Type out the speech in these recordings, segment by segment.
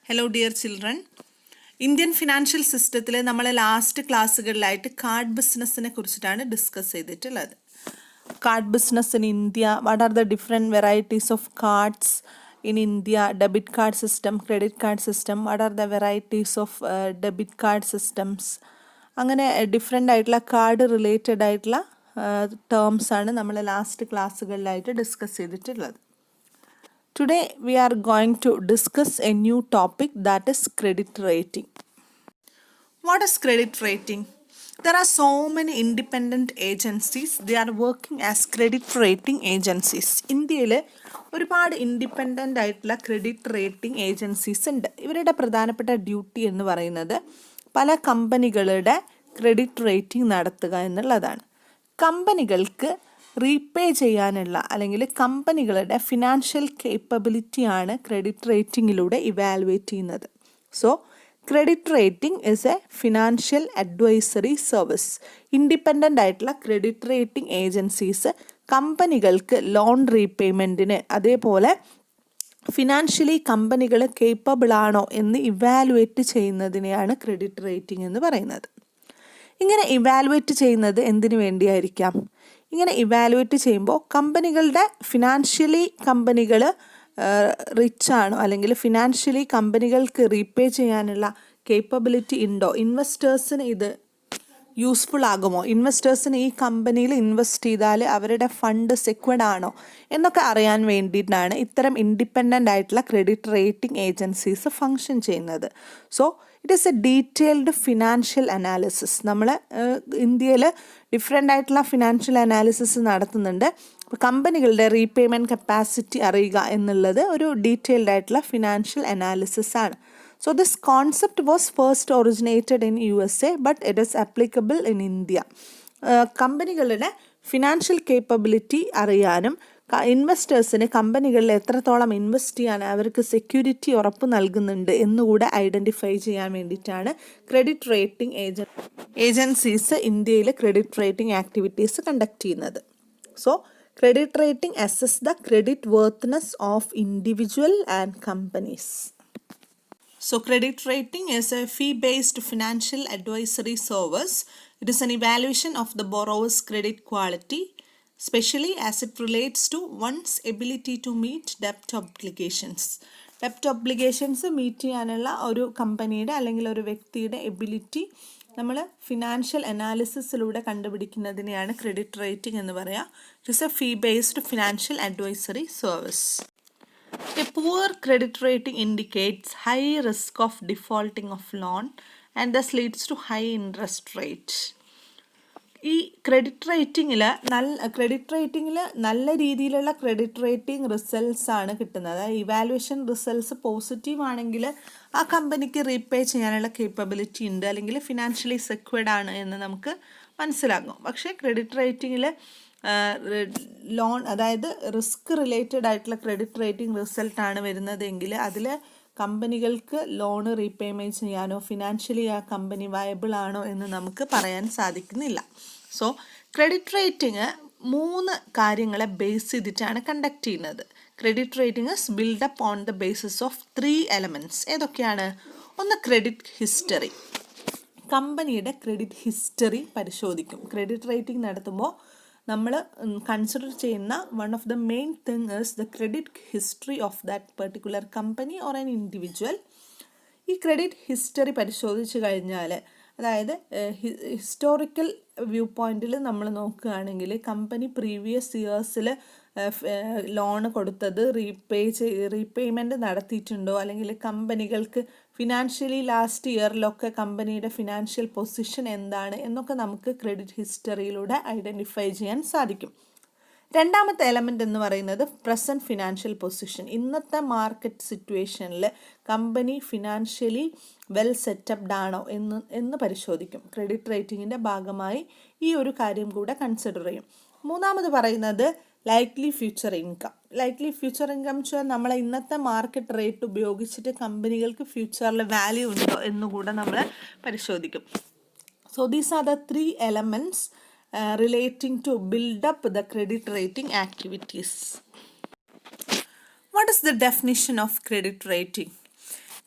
Hello dear children, Indian financial സിസ്റ്റത്തിൽ നമ്മൾ last ക്ലാസ്സുകളിലായിട്ട് card ബിസിനസ്സിനെ കുറിച്ചിട്ടാണ് ഡിസ്കസ് ചെയ്തിട്ടുള്ളത്. Card business in India, what are the different varieties of cards in India, debit card system, credit card system, what are the varieties of debit card systems, അങ്ങനെ different ആയിട്ടുള്ള card related ആയിട്ടുള്ള terms ആണ് നമ്മൾ last ക്ലാസ്സുകളിലായിട്ട് discuss ചെയ്തിട്ടുള്ളത്. Today we are going to discuss a new topic, that is credit rating. What is credit rating? There are so many independent agencies. They are working as credit rating agencies. ഇന്ത്യയിൽ ഒരുപാട് independent ആയിട്ടുള്ള credit rating agencies ഉണ്ട്. ഇവരുടെ പ്രധാനപ്പെട്ട duty എന്ന് പറയുന്നത് പല കമ്പനികളുടെ ക്രെഡിറ്റ് റേറ്റിംഗ് നടത്തുക എന്നുള്ളതാണ്. കമ്പനികൾക്ക് റീപേ ചെയ്യാനുള്ള അല്ലെങ്കിൽ കമ്പനികളുടെ ഫിനാൻഷ്യൽ കേപ്പബിലിറ്റിയാണ് ക്രെഡിറ്റ് റേറ്റിങ്ങിലൂടെ ഇവാലുവേറ്റ് ചെയ്യുന്നത്. So credit rating is A financial advisory service. Independent ആയിട്ടുള്ള ക്രെഡിറ്റ് റേറ്റിംഗ് ഏജൻസീസ് കമ്പനികൾക്ക് ലോൺ റീപേയ്മെൻറ്റിന്, അതേപോലെ ഫിനാൻഷ്യലി കമ്പനികൾ കേപ്പബിൾ ആണോ എന്ന് ഇവാലുവേറ്റ് ചെയ്യുന്നതിനെയാണ് ക്രെഡിറ്റ് റേറ്റിംഗ് എന്ന് പറയുന്നത്. ഇങ്ങനെ ഇവാലുവേറ്റ് ചെയ്യുന്നത് എന്തിനു വേണ്ടിയായിരിക്കാം? ഇങ്ങനെ ഇവാലുവേറ്റ് ചെയ്യുമ്പോൾ കമ്പനികളുടെ ഫിനാൻഷ്യലി കമ്പനികൾ റിച്ച് ആണോ, അല്ലെങ്കിൽ ഫിനാൻഷ്യലി കമ്പനികൾക്ക് റീപേ ചെയ്യാനുള്ള കേപ്പബിലിറ്റി ഉണ്ടോ, ഇൻവെസ്റ്റേഴ്സിന് ഇത് യൂസ്ഫുൾ ആകുമോ, ഇൻവെസ്റ്റേഴ്സിന് ഈ കമ്പനിയിൽ ഇൻവെസ്റ്റ് ചെയ്താൽ അവരുടെ ഫണ്ട് സെക്യൂർഡ് ആണോ എന്നൊക്കെ അറിയാൻ വേണ്ടിയിട്ടാണ് ഇത്തരം ഇൻഡിപെൻഡൻ്റ് ആയിട്ടുള്ള ക്രെഡിറ്റ് റേറ്റിംഗ് ഏജൻസീസ് ഫങ്ഷൻ ചെയ്യുന്നത്. So it is A detailed financial analysis. നമ്മൾ ഇന്ത്യയിൽ ഡിഫറെൻ്റ് ആയിട്ടുള്ള ഫിനാൻഷ്യൽ അനാലിസിസ് നടത്തുന്നുണ്ട്. കമ്പനികളുടെ റീപേയ്മെൻറ്റ് കപ്പാസിറ്റി അറിയുക എന്നുള്ളത് ഒരു ഡീറ്റെയിൽഡ് ആയിട്ടുള്ള ഫിനാൻഷ്യൽ അനാലിസിസ് ആണ്. So this concept was first originated in USA, but it is applicable in India. കമ്പനികളുടെ ഫിനാൻഷ്യൽ കേപ്പബിലിറ്റി അറിയാനും ഇൻവെസ്റ്റേഴ്സിന് കമ്പനികളിൽ എത്രത്തോളം ഇൻവെസ്റ്റ് ചെയ്യാൻ അവർക്ക് സെക്യൂരിറ്റി ഉറപ്പ് നൽകുന്നുണ്ട് എന്നുകൂടെ ഐഡൻറ്റിഫൈ ചെയ്യാൻ വേണ്ടിയിട്ടാണ് ക്രെഡിറ്റ് റേറ്റിംഗ് ഏജൻസീസ് ഇന്ത്യയിൽ ക്രെഡിറ്റ് റേറ്റിംഗ് ആക്ടിവിറ്റീസ് കണ്ടക്ട് ചെയ്യുന്നത്. So credit rating assess the credit worthiness of individual and companies. So credit rating is a fee-based financial advisory service. It is an evaluation of the borrower's credit quality, especially as it relates to one's ability to meet debt obligations. Debt obligations meet ചെയ്യാനുള്ള ഒരു കമ്പനിയുടെ അല്ലെങ്കിൽ ഒരു വ്യക്തിയുടെ ability നമ്മൾ financial അനാലിസിസിലൂടെ കണ്ടുപിടിക്കുന്നതിനെയാണ് credit rating എന്ന് പറയുക. It is A fee-based financial advisory service. A poor credit rating indicates high risk of defaulting of loan and thus leads to high interest rate. ഈ ക്രെഡിറ്റ് റേറ്റിങ്ങിൽ നല്ല രീതിയിലുള്ള ക്രെഡിറ്റ് റേറ്റിംഗ് റിസൾട്ട്സ് ആണ് കിട്ടുന്നത്. അതായത് evaluation results positive ആണെങ്കിൽ ആ കമ്പനിക്ക് repay ചെയ്യാനുള്ള കേപ്പബിലിറ്റി ഉണ്ട്, അല്ലെങ്കിൽ ഫിനാൻഷ്യലി സെക്യൂർഡ് ആണ് എന്ന് നമുക്ക് മനസ്സിലാകും. പക്ഷേ ക്രെഡിറ്റ് റേറ്റിങ്ങിൽ ലോൺ, അതായത് റിസ്ക് റിലേറ്റഡ് ആയിട്ടുള്ള ക്രെഡിറ്റ് റേറ്റിംഗ് റിസൾട്ടാണ് വരുന്നതെങ്കിൽ അതിൽ കമ്പനികൾക്ക് ലോൺ റീപേയ്മെൻറ്റ് ചെയ്യാനോ ഫിനാൻഷ്യലി ആ കമ്പനി വയബിൾ ആണോ എന്ന് നമുക്ക് പറയാൻ സാധിക്കുന്നില്ല. സോ ക്രെഡിറ്റ് റേറ്റിംഗ് 3 കാര്യങ്ങളെ ബേസ് ചെയ്തിട്ടാണ് കണ്ടക്ട് ചെയ്യുന്നത്. Credit rating is build up on the basis of 3 elements. ഏതൊക്കെയാണ്? ഒന്ന്, ക്രെഡിറ്റ് ഹിസ്റ്ററി. കമ്പനിയുടെ ക്രെഡിറ്റ് ഹിസ്റ്ററി പരിശോധിക്കും. ക്രെഡിറ്റ് റേറ്റിംഗ് നടത്തുമ്പോൾ നമ്മൾ കൺസിഡർ ചെയ്യുന്ന one of the main thing is the credit history of that particular company or an individual. ഈ credit history പരിശോധിച്ച് കഴിഞ്ഞാൽ, അതായത് ഹിസ്റ്റോറിക്കൽ വ്യൂ പോയിന്റിൽ നമ്മൾ നോക്കുകയാണെങ്കിൽ കമ്പനി പ്രീവിയസ് ഇയേഴ്സിൽ ലോണ് കൊടുത്തത് റീപേയ്മെൻറ്റ് നടത്തിയിട്ടുണ്ടോ, അല്ലെങ്കിൽ കമ്പനികൾക്ക് ഫിനാൻഷ്യലി ലാസ്റ്റ് ഇയറിലൊക്കെ കമ്പനിയുടെ ഫിനാൻഷ്യൽ പൊസിഷൻ എന്താണ് എന്നൊക്കെ നമുക്ക് ക്രെഡിറ്റ് ഹിസ്റ്ററിയിലൂടെ ഐഡൻറ്റിഫൈ ചെയ്യാൻ സാധിക്കും. രണ്ടാമത്തെ എലമെൻ്റ് എന്ന് പറയുന്നത് പ്രസൻറ്റ് ഫിനാൻഷ്യൽ പൊസിഷൻ. ഇന്നത്തെ മാർക്കറ്റ് സിറ്റുവേഷനിൽ കമ്പനി ഫിനാൻഷ്യലി വെൽ സെറ്റപ്ഡ് ആണോ എന്ന് പരിശോധിക്കും. ക്രെഡിറ്റ് റേറ്റിങ്ങിൻ്റെ ഭാഗമായി ഈ ഒരു കാര്യം കൂടെ കൺസിഡർ ചെയ്യും. മൂന്നാമത് പറയുന്നത് likely future income. Likely future income വെച്ചാൽ നമ്മളെ ഇന്നത്തെ മാർക്കറ്റ് റേറ്റ് ഉപയോഗിച്ചിട്ട് കമ്പനികൾക്ക് ഫ്യൂച്ചറിൽ വാല്യൂ ഉണ്ടോ എന്നുകൂടെ നമ്മൾ പരിശോധിക്കും. So these are the 3 elements relating to build up the credit rating activities. What is the definition of credit rating?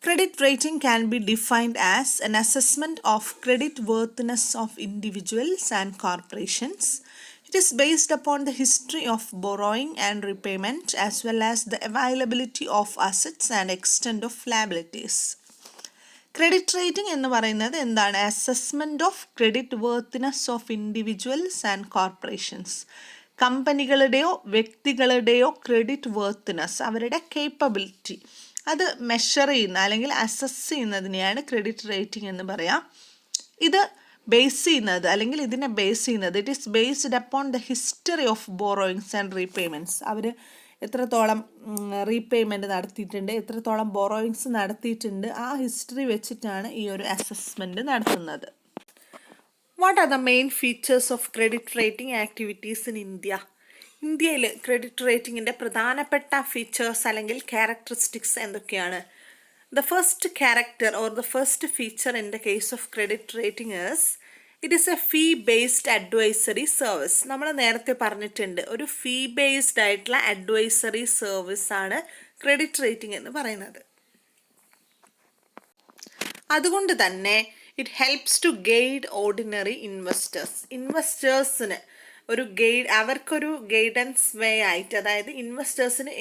Credit rating can be defined as an assessment of credit worthiness of individuals and corporations. It is based upon the history of borrowing and repayment as well as the availability of assets and extent of liabilities. Credit rating എന്ന് പറയുന്നത് എന്താണ്? Assessment of credit worthiness of individuals and corporations. കമ്പനികളുടെയോ വ്യക്തികളുടെയോ credit worthiness, അവരുടെ capability, അത് measure ചെയ്യുന്ന അല്ലെങ്കിൽ assess ചെയ്യുന്നതിനെയാണ് credit rating എന്ന് പറയാം. ഇത് ബേസ് ചെയ്യുന്നത് അല്ലെങ്കിൽ ഇതിനെ ബേസ് ചെയ്യുന്നത് it is based upon the history of borrowings and repayments. അവർ എത്രത്തോളം റീപേയ്മെൻറ്റ് നടത്തിയിട്ടുണ്ട്, എത്രത്തോളം ബോറോയിങ്സ് നടത്തിയിട്ടുണ്ട്, ആ ഹിസ്റ്ററി വെച്ചിട്ടാണ് ഈ ഒരു അസസ്മെൻറ്റ് നടത്തുന്നത്. What are the main features of credit rating activities in India? ഇന്ത്യയിൽ ക്രെഡിറ്റ് റേറ്റിംഗിൻ്റെ പ്രധാനപ്പെട്ട ഫീച്ചേഴ്സ് അല്ലെങ്കിൽ ക്യാരക്ടറിസ്റ്റിക്സ് എന്തൊക്കെയാണ്? The first character or the first feature in the case of credit rating is it is a fee based advisory service. നമ്മൾ നേരത്തെ പറഞ്ഞിട്ടുണ്ട്, ഒരു fee based ആയിട്ടുള്ള advisory service ആണ് ക്രെഡിറ്റ് റേറ്റിംഗ് എന്ന് പറയുന്നത്. അതുകൊണ്ട് തന്നെ it helps to guide ordinary ഇൻവെസ്റ്റേഴ്സിന് ഒരു അവർക്കൊരു ഗൈഡൻസ് വേ ആയിട്ട്, അതായത് ഇൻവെസ്റ്റേഴ്സിന്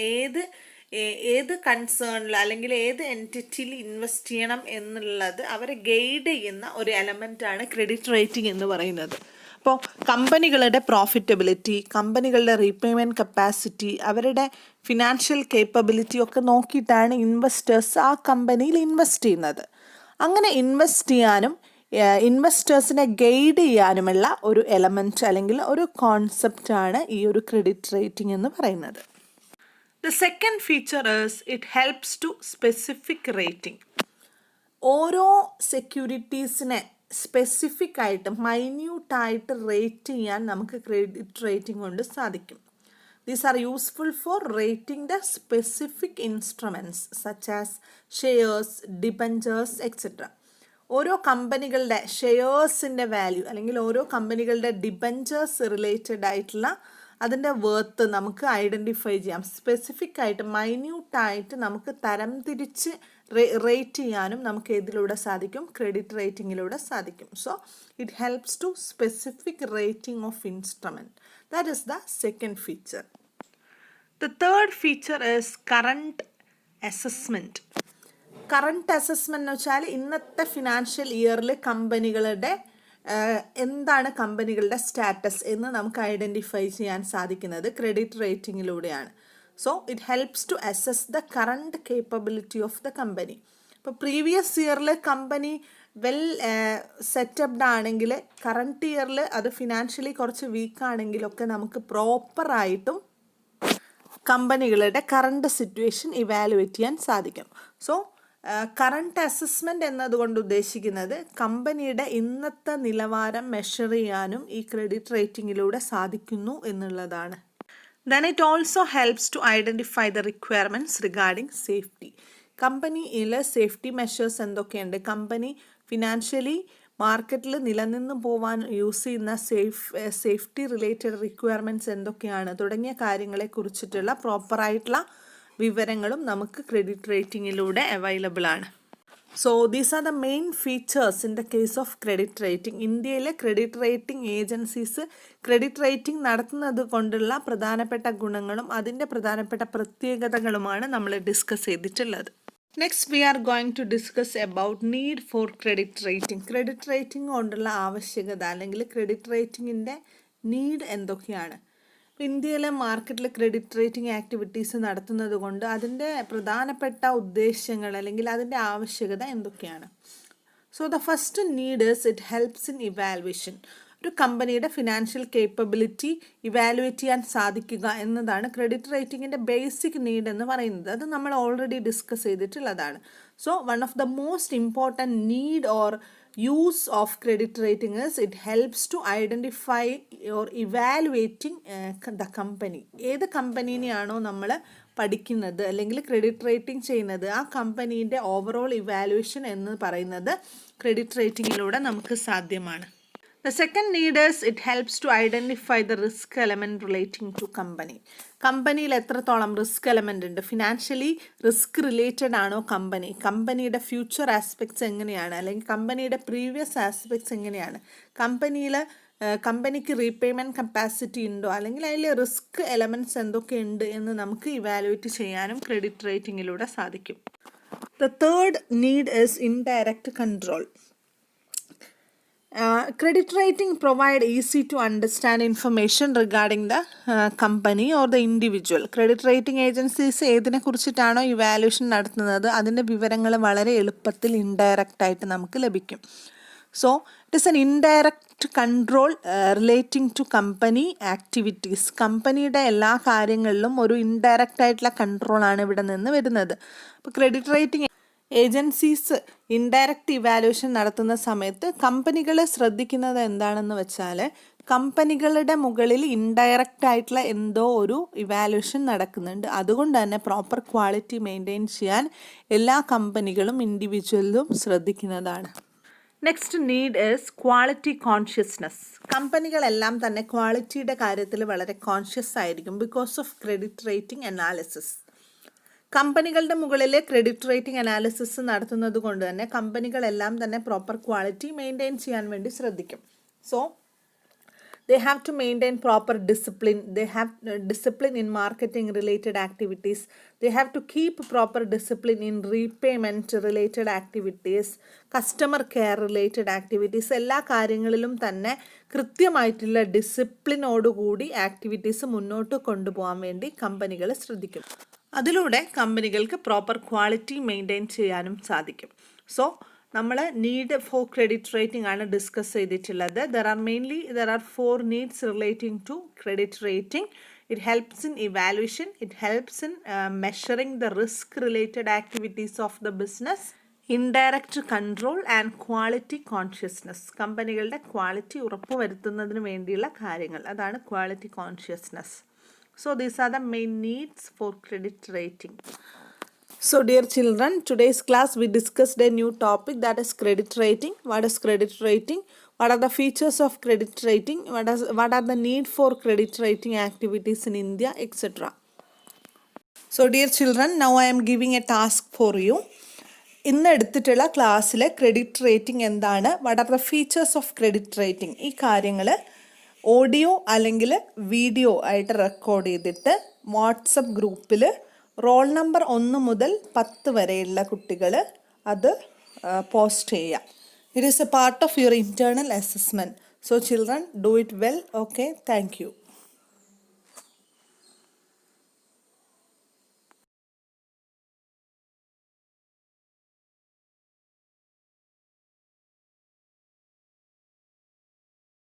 ഏത് കൺസേണിൽ അല്ലെങ്കിൽ ഏത് എൻറ്റിറ്റിയിൽ ഇൻവെസ്റ്റ് ചെയ്യണം എന്നുള്ളത് അവരെ ഗൈഡ് ചെയ്യുന്ന ഒരു എലമെൻ്റാണ് ക്രെഡിറ്റ് റേറ്റിംഗ് എന്ന് പറയുന്നത്. അപ്പോൾ കമ്പനികളുടെ പ്രോഫിറ്റബിലിറ്റി, കമ്പനികളുടെ റീപേയ്മെൻറ്റ് കപ്പാസിറ്റി, അവരുടെ ഫിനാൻഷ്യൽ കേപ്പബിലിറ്റി ഒക്കെ നോക്കിയിട്ടാണ് ഇൻവെസ്റ്റേഴ്സ് ആ കമ്പനിയിൽ ഇൻവെസ്റ്റ് ചെയ്യുന്നത്. അങ്ങനെ ഇൻവെസ്റ്റ് ചെയ്യാനും ഇൻവെസ്റ്റേഴ്സിനെ ഗൈഡ് ചെയ്യാനുമുള്ള ഒരു എലമെൻറ്റ് അല്ലെങ്കിൽ ഒരു കോൺസെപ്റ്റാണ് ഈ ഒരു ക്രെഡിറ്റ് റേറ്റിംഗ് എന്ന് പറയുന്നത്. The second feature is it helps to specific rating. ഓരോ സെക്യൂരിറ്റീസിനെ സ്പെസിഫിക് ആയിട്ട് മൈന്യൂട്ടായിട്ട് റേറ്റ് ചെയ്യാൻ നമുക്ക് ക്രെഡിറ്റ് റേറ്റിംഗ് കൊണ്ട് സാധിക്കും. These are useful for rating the specific instruments such as shares, debentures, etc. ഓരോ കമ്പനികളുടെ ഷെയർസിൻ്റെ വാല്യൂ അല്ലെങ്കിൽ ഓരോ കമ്പനികളുടെ ഡിബഞ്ചേഴ്സ് റിലേറ്റഡ് ആയിട്ടുള്ള അതിൻ്റെ വർത്ത് നമുക്ക് ഐഡൻറ്റിഫൈ ചെയ്യാം. സ്പെസിഫിക് ആയിട്ട് മൈന്യൂട്ടായിട്ട് നമുക്ക് തരം തിരിച്ച് റേറ്റ് ചെയ്യാനും നമുക്ക് ഇതിലൂടെ സാധിക്കും, ക്രെഡിറ്റ് റേറ്റിങ്ങിലൂടെ സാധിക്കും. So it helps to specific rating of instrument. That is the second feature. The third feature is current assessment. Current assessment എന്ന് വെച്ചാൽ ഇന്നത്തെ ഫിനാൻഷ്യൽ ഇയറിൽ കമ്പനികളുടെ എന്താണ് കമ്പനികളുടെ സ്റ്റാറ്റസ് എന്ന് നമുക്ക് ഐഡൻറ്റിഫൈ ചെയ്യാൻ സാധിക്കുന്നത് ക്രെഡിറ്റ് റേറ്റിങ്ങിലൂടെയാണ്. So it helps to assess the current capability of the company. ഇപ്പോൾ പ്രീവിയസ് ഇയറിൽ കമ്പനി വെൽ സെറ്റപ്ഡ് ആണെങ്കിൽ കറണ്ട് ഇയറിൽ അത് ഫിനാൻഷ്യലി കുറച്ച് വീക്കാണെങ്കിലൊക്കെ നമുക്ക് പ്രോപ്പറായിട്ടും കമ്പനികളുടെ കറണ്ട് സിറ്റുവേഷൻ ഇവാലുവേറ്റ് ചെയ്യാൻ സാധിക്കും. സോ കറണ്ട് അസസ്മെൻ്റ് എന്നതുകൊണ്ട് ഉദ്ദേശിക്കുന്നത് കമ്പനിയുടെ ഇന്നത്തെ നിലവാരം മെഷർ ചെയ്യാനും ഈ ക്രെഡിറ്റ് റേറ്റിങ്ങിലൂടെ സാധിക്കുന്നു എന്നുള്ളതാണ്. Then it also helps to identify the requirements regarding safety. കമ്പനിയിൽ സേഫ്റ്റി മെഷേഴ്സ് എന്തൊക്കെയുണ്ട്, കമ്പനി ഫിനാൻഷ്യലി മാർക്കറ്റിൽ നിലനിന്ന് പോവാൻ യൂസ് ചെയ്യുന്ന സേഫ്റ്റി റിലേറ്റഡ് റിക്വയർമെൻറ്റ്സ് എന്തൊക്കെയാണ് തുടങ്ങിയ കാര്യങ്ങളെ കുറിച്ചിട്ടുള്ള പ്രോപ്പറായിട്ടുള്ള വിവരങ്ങളും നമുക്ക് ക്രെഡിറ്റ് റേറ്റിങ്ങിലൂടെ അവൈലബിൾ ആണ്. So these are the main features in the case of credit rating. ഇന്ത്യയിലെ credit rating agencies credit rating നടത്തുന്നത് കൊണ്ടുള്ള പ്രധാനപ്പെട്ട ഗുണങ്ങളും അതിൻ്റെ പ്രധാനപ്പെട്ട പ്രത്യേകതകളുമാണ് നമ്മൾ ഡിസ്കസ് ചെയ്തിട്ടുള്ളത്. Next we are going to discuss about need for credit rating. Credit rating കൊണ്ടുള്ള ആവശ്യകത അല്ലെങ്കിൽ ക്രെഡിറ്റ് റേറ്റിംഗിൻ്റെ നീഡ് എന്തൊക്കെയാണ്? ഇന്ത്യയിലെ മാർക്കറ്റിൽ ക്രെഡിറ്റ് റേറ്റിംഗ് ആക്ടിവിറ്റീസ് നടത്തുന്നത് കൊണ്ട് അതിൻ്റെ പ്രധാനപ്പെട്ട ഉദ്ദേശങ്ങൾ അല്ലെങ്കിൽ അതിൻ്റെ ആവശ്യകത എന്തൊക്കെയാണ്? So the first need is it helps in evaluation. ഒരു കമ്പനിയുടെ ഫിനാൻഷ്യൽ കേപ്പബിലിറ്റി ഇവാലുവേറ്റ് ചെയ്യാൻ സാധിക്കുക എന്നതാണ് ക്രെഡിറ്റ് റേറ്റിംഗിൻ്റെ ബേസിക് നീഡ് എന്ന് പറയുന്നത്. അത് നമ്മൾ ഓൾറെഡി ഡിസ്കസ് ചെയ്തിട്ടുള്ളതാണ്. So one of the most important need or use of credit rating is it helps to identify or evaluating the company. ഏത് കമ്പനീനെയാണോ നമ്മൾ പഠിക്കുന്നത് അല്ലെങ്കിൽ ക്രെഡിറ്റ് റേറ്റിംഗ് ചെയ്യുന്നത് ആ കമ്പനീൻ്റെ ഓവറോൾ ഇവാലുവേഷൻ എന്ന് പറയുന്നത് ക്രെഡിറ്റ് റേറ്റിങ്ങിലൂടെ നമുക്ക് സാധ്യമാണ്. The second need is it helps to identify the risk element relating to company. കമ്പനിയിൽ എത്രത്തോളം റിസ്ക് എലമെൻ്റ് ഉണ്ട്, ഫിനാൻഷ്യലി റിസ്ക് റിലേറ്റഡ് ആണോ കമ്പനിയുടെ ഫ്യൂച്ചർ ആസ്പെക്ട്സ് എങ്ങനെയാണ്, അല്ലെങ്കിൽ കമ്പനിയുടെ പ്രീവിയസ് ആസ്പെക്ട്സ് എങ്ങനെയാണ്, കമ്പനിക്ക് റീപേയ്മെൻറ്റ് കപ്പാസിറ്റി ഉണ്ടോ, അല്ലെങ്കിൽ അതിൽ റിസ്ക് എലമെൻറ്റ്സ് എന്തൊക്കെ ഉണ്ട് എന്ന് നമുക്ക് ഇവാലുവേറ്റ് ചെയ്യാനും ക്രെഡിറ്റ് റേറ്റിങ്ങിലൂടെ സാധിക്കും. The third need is indirect control. Credit rating provide easy to understand information regarding the company or the individual. Credit rating agencies ഏതിനെ കുറിച്ചിട്ടാണോ ഇവാലുവേഷൻ നടത്തുന്നത് അതിൻ്റെ വിവരങ്ങൾ വളരെ എളുപ്പത്തിൽ ഇൻഡയറക്റ്റ് ആയിട്ട് നമുക്ക് ലഭിക്കും. So it is an indirect control relating to company activities. കമ്പനിയുടെ എല്ലാ കാര്യങ്ങളിലും ഒരു ഇൻഡയറക്റ്റ് ആയിട്ടുള്ള കൺട്രോളാണ് ഇവിടെ നിന്ന് വരുന്നത്. അപ്പോൾ credit rating agencies indirect evaluation നടത്തുന്ന സമയത്ത് കമ്പനികൾ ശ്രദ്ധിക്കുന്നത് എന്താണെന്ന് വെച്ചാൽ, കമ്പനികളുടെ മുകളിൽ ഇൻഡയറക്റ്റ് ആയിട്ടുള്ള എന്തോ ഒരു ഇവാലുവേഷൻ നടക്കുന്നുണ്ട്. അതുകൊണ്ട് തന്നെ പ്രോപ്പർ ക്വാളിറ്റി മെയിൻറ്റെയിൻ ചെയ്യാൻ എല്ലാ കമ്പനികളും ഇൻഡിവിജ്വലും ശ്രദ്ധിക്കുന്നതാണ്. Next need is quality consciousness. കമ്പനികളെല്ലാം തന്നെ ക്വാളിറ്റിയുടെ കാര്യത്തിൽ വളരെ കോൺഷ്യസ് ആയിരിക്കും because of credit rating analysis. കമ്പനികളുടെ മുകളിലെ ക്രെഡിറ്റ് റേറ്റിംഗ് അനാലിസിസ് നടത്തുന്നത് കൊണ്ട് തന്നെ കമ്പനികളെല്ലാം തന്നെ പ്രോപ്പർ ക്വാളിറ്റി മെയിൻറ്റെയിൻ ചെയ്യാൻ വേണ്ടി ശ്രദ്ധിക്കും. So they have to maintain proper discipline. They have discipline in marketing related activities. They have to keep proper discipline in repayment related activities, customer care related activities. എല്ലാ കാര്യങ്ങളിലും തന്നെ കൃത്യമായിട്ടുള്ള ഡിസിപ്ലിനോടുകൂടി activities മുന്നോട്ട് കൊണ്ടുപോകാൻ വേണ്ടി കമ്പനികൾ ശ്രദ്ധിക്കും. അതിലൂടെ കമ്പനികൾക്ക് പ്രോപ്പർ ക്വാളിറ്റി മെയിൻറ്റെയിൻ ചെയ്യാനും സാധിക്കും. സോ നമ്മൾ നീഡ് ഫോർ ക്രെഡിറ്റ് റേറ്റിംഗ് ആണ് ഡിസ്കസ് ചെയ്തിട്ടുള്ളത്. There are 4 needs relating to credit rating. It helps in evaluation, it helps in measuring the risk related activities of the business, indirect control and quality consciousness. കമ്പനികളുടെ quality ഉറപ്പുവരുത്തുന്നതിന് വേണ്ടിയുള്ള കാര്യങ്ങൾ, അതാണ് quality consciousness. So these are the main needs for credit rating. So dear children, today's class we discussed a new topic, that is credit rating. What is credit rating? What are the features of credit rating? What are the need for credit rating activities in India, etc. So dear children, now I am giving a task for you. ഇന്ന് എടുത്തിട്ടുള്ള ക്ലാസ്സിലെ credit rating എന്താണ്, what are the features of credit rating, ഈ കാര്യങ്ങൾ audio അല്ലെങ്കിൽ video ആയിട്ട് record ചെയ്തിട്ട് WhatsApp ഗ്രൂപ്പിൽ റോൾ നമ്പർ 1 മുതൽ 10 വരെയുള്ള കുട്ടികൾ അത് പോസ്റ്റ് ചെയ്യുക. It is A part of your internal assessment. So children, do it well. Okay, thank you.